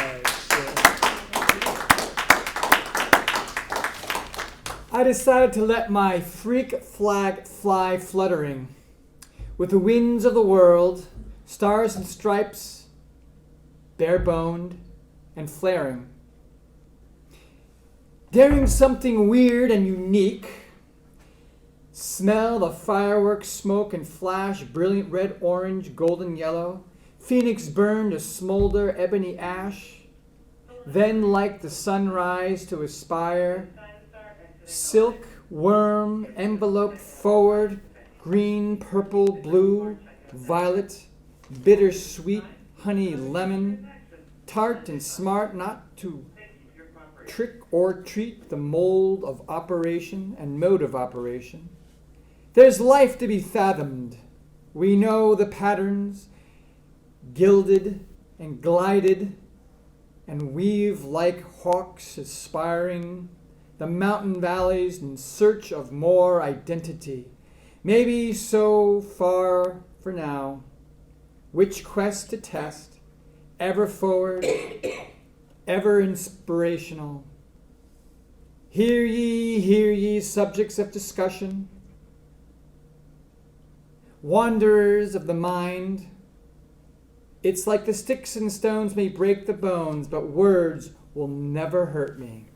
I decided to let my freak flag fly fluttering with the winds of the world, stars and stripes, bare-boned and flaring. Daring something weird and unique, smell the fireworks smoke and flash, brilliant red, orange, golden yellow, phoenix burn to smolder, ebony ash, then like the sunrise to aspire, silk, worm, envelope forward, green, purple, blue, violet, bittersweet, honey, lemon, tart and smart, not to trick or treat the mold of operation and mode of operation. There's life to be fathomed. We know the patterns, gilded and glided, and weave like hawks aspiring the mountain valleys in search of more identity. Maybe so far for now, which quest to test, ever forward, ever inspirational. Hear ye, subjects of discussion, wanderers of the mind. It's like the sticks and stones may break the bones, but words will never hurt me.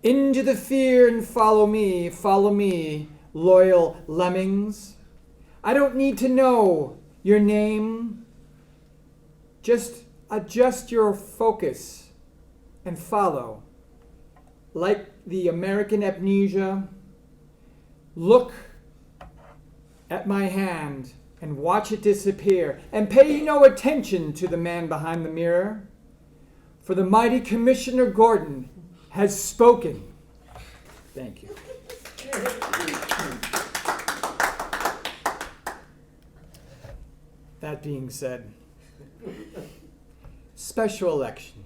Into the fear and follow me, loyal lemmings. I don't need to know your name. Just adjust your focus and follow. Like the American amnesia, look at my hand and watch it disappear, and pay no attention to the man behind the mirror, for the mighty Commissioner Gordon has spoken. Thank you. That being said, special election.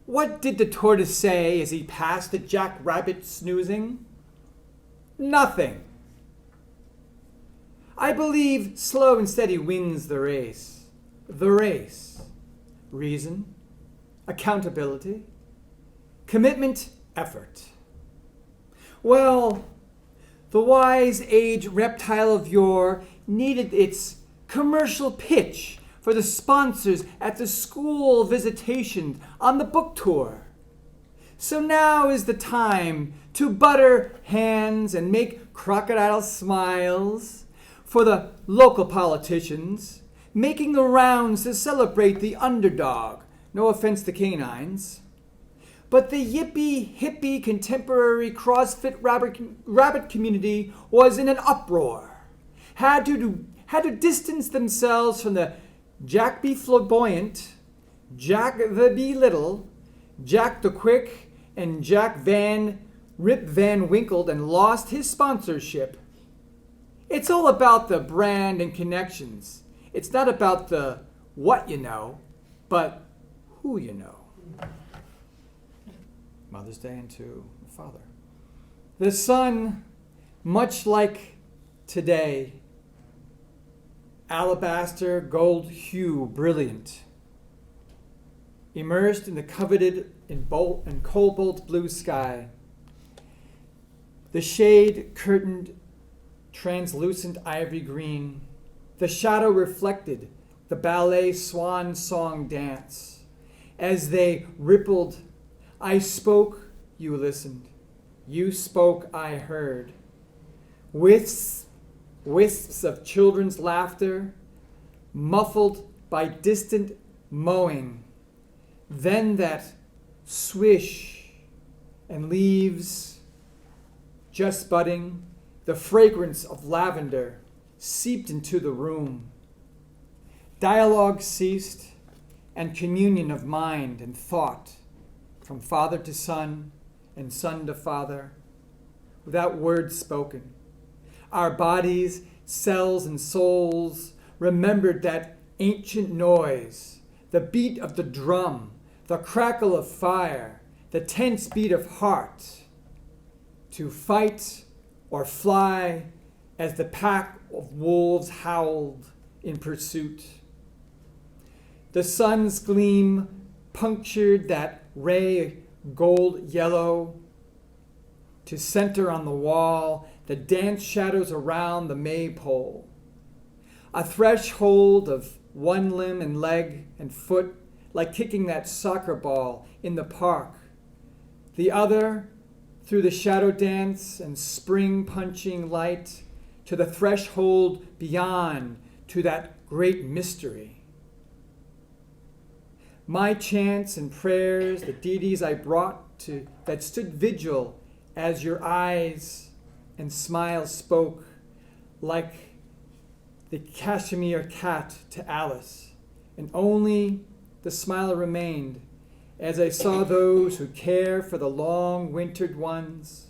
What did the tortoise say as he passed the jackrabbit snoozing? Nothing. I believe slow and steady wins the race. The race. Reason, accountability, commitment, effort. Well, the wise age reptile of yore needed its commercial pitch for the sponsors at the school visitation on the book tour. So now is the time to butter hands and make crocodile smiles for the local politicians, making the rounds to celebrate the underdog. No offense to canines. But the yippee, hippie, contemporary CrossFit rabbit community was in an uproar. Had to distance themselves from the Jack B. Flamboyant, Jack the B. Little, Jack the Quick, and Jack Rip Van Winkle, and lost his sponsorship. It's all about the brand and connections. It's not about the what you know, but who you know. Mother's Day and to the Father. The sun, much like today, alabaster gold hue, brilliant, immersed in the coveted and cobalt blue sky. The shade curtained translucent ivory green. The shadow reflected the ballet swan song dance. As they rippled, I spoke, you listened. You spoke, I heard. Wisps of children's laughter, muffled by distant mowing. Then that swish and leaves just budding, the fragrance of lavender seeped into the room. Dialogue ceased, and communion of mind and thought from father to son and son to father, without words spoken. Our bodies, cells, and souls remembered that ancient noise, the beat of the drum, the crackle of fire, the tense beat of heart, to fight or fly as the pack of wolves howled in pursuit. The sun's gleam punctured that ray gold yellow to center on the wall the dance shadows around the maypole. A threshold of one limb and leg and foot, like kicking that soccer ball in the park. The other through the shadow dance and spring punching light to the threshold beyond, to that great mystery. My chants and prayers, the deities I brought to that stood vigil as your eyes and smiles spoke, like the cashmere cat to Alice, and only the smile remained as I saw those who care for the long wintered ones,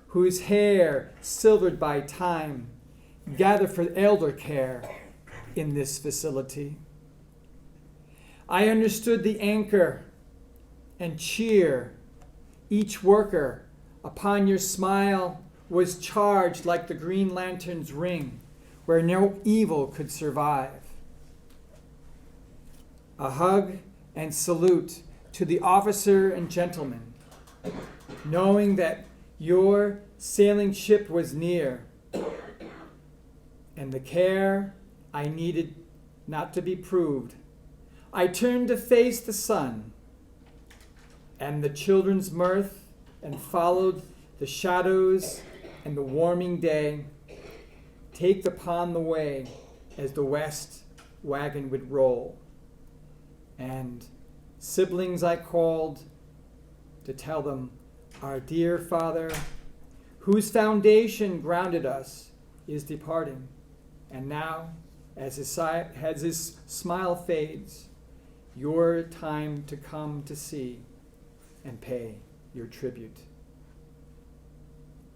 whose hair silvered by time gather for elder care in this facility. I understood the anchor and cheer. Each worker upon your smile was charged like the green lantern's ring, where no evil could survive. A hug and salute to the officer and gentleman, knowing that your sailing ship was near, and the care I needed not to be proved. I turned to face the sun and the children's mirth and followed the shadows and the warming day take upon the way as the west wagon would roll. And siblings I called to tell them, our dear father, whose foundation grounded us, is departing. And now, as his smile fades, your time to come to see and pay your tribute.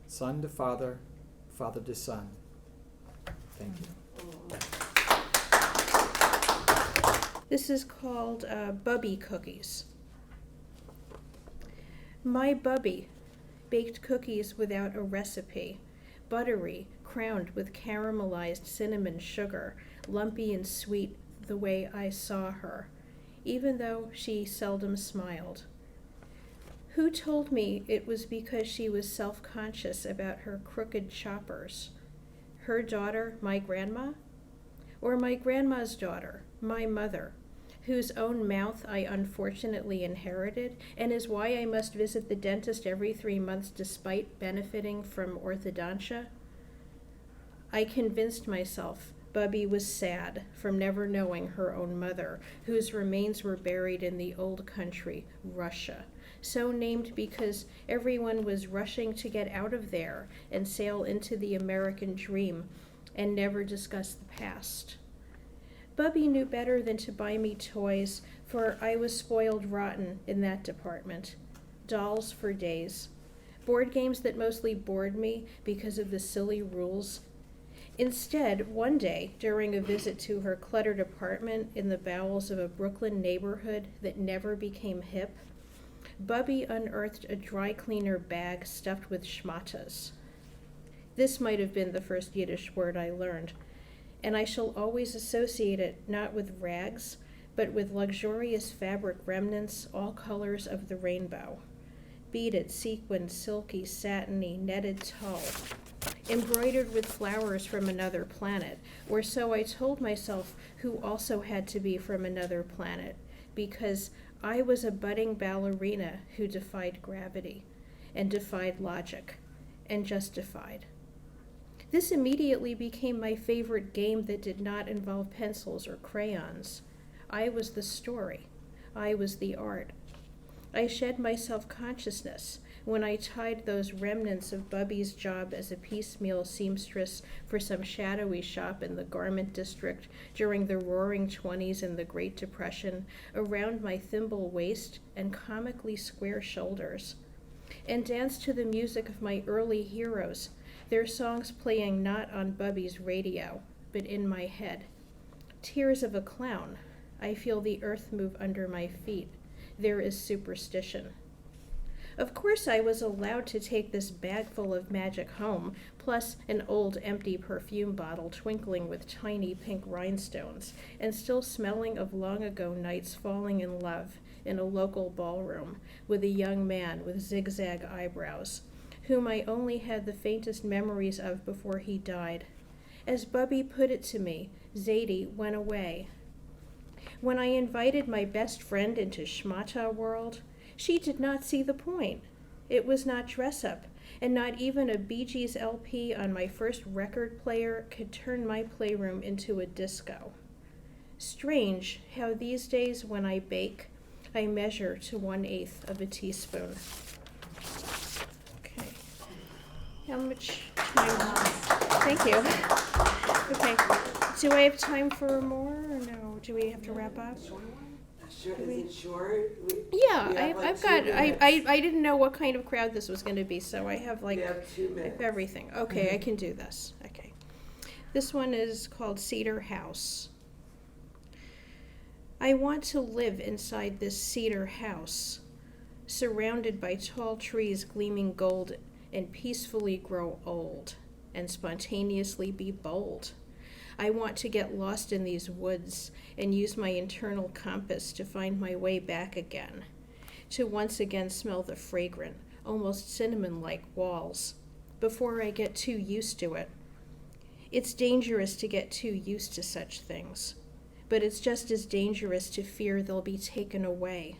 Son to father, father to son. Thank you. This is called Bubby Cookies. My Bubby baked cookies without a recipe, buttery, crowned with caramelized cinnamon sugar, lumpy and sweet the way I saw her, even though she seldom smiled. Who told me it was because she was self-conscious about her crooked choppers? Her daughter, my grandma? Or my grandma's daughter, my mother, whose own mouth I unfortunately inherited, and is why I must visit the dentist every 3 months despite benefiting from orthodontia? I convinced myself Bubby was sad from never knowing her own mother, whose remains were buried in the old country, Russia, so named because everyone was rushing to get out of there and sail into the American dream and never discuss the past. Bubby knew better than to buy me toys, for I was spoiled rotten in that department. Dolls for days. Board games that mostly bored me because of the silly rules. Instead, one day, during a visit to her cluttered apartment in the bowels of a Brooklyn neighborhood that never became hip, Bubby unearthed a dry cleaner bag stuffed with schmatas. This might have been the first Yiddish word I learned, and I shall always associate it not with rags, but with luxurious fabric remnants, all colors of the rainbow. Beaded, sequined, silky, satiny, netted tulle, embroidered with flowers from another planet, or so I told myself, who also had to be from another planet, because I was a budding ballerina who defied gravity, and defied logic, and justified. This immediately became my favorite game that did not involve pencils or crayons. I was the story. I was the art. I shed my self-consciousness when I tied those remnants of Bubby's job as a piecemeal seamstress for some shadowy shop in the garment district during the roaring 20s and the Great Depression around my thimble waist and comically square shoulders, and danced to the music of my early heroes, their songs playing not on Bubby's radio, but in my head. Tears of a clown. I feel the earth move under my feet. There is superstition. Of course I was allowed to take this bag full of magic home, plus an old empty perfume bottle twinkling with tiny pink rhinestones, and still smelling of long ago nights falling in love in a local ballroom with a young man with zigzag eyebrows, whom I only had the faintest memories of before he died. As Bubby put it to me, Zadie went away. When I invited my best friend into Schmata world, she did not see the point. It was not dress-up, and not even a Bee Gees LP on my first record player could turn my playroom into a disco. Strange how these days when I bake, I measure to 1/8 of a teaspoon. Okay. How much time? Thank you. Okay. Do I have time for more or no? Do we have to wrap up? Sure, is it short? Yeah, We have like I've 2 got, minutes. I didn't know what kind of crowd this was gonna be, so I have We like have 2 minutes. everything. Okay, I can do this. Okay. This one is called Cedar House. I want to live inside this cedar house, surrounded by tall trees gleaming gold, and peacefully grow old, and spontaneously be bold. I want to get lost in these woods and use my internal compass to find my way back again, to once again smell the fragrant, almost cinnamon-like walls, before I get too used to it. It's dangerous to get too used to such things, but it's just as dangerous to fear they'll be taken away.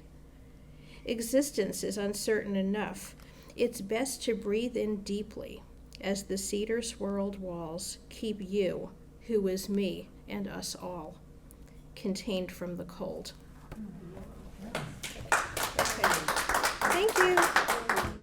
Existence is uncertain enough. It's best to breathe in deeply as the cedar-swirled walls keep you, who is me and us all, contained from the cold. Okay. Thank you.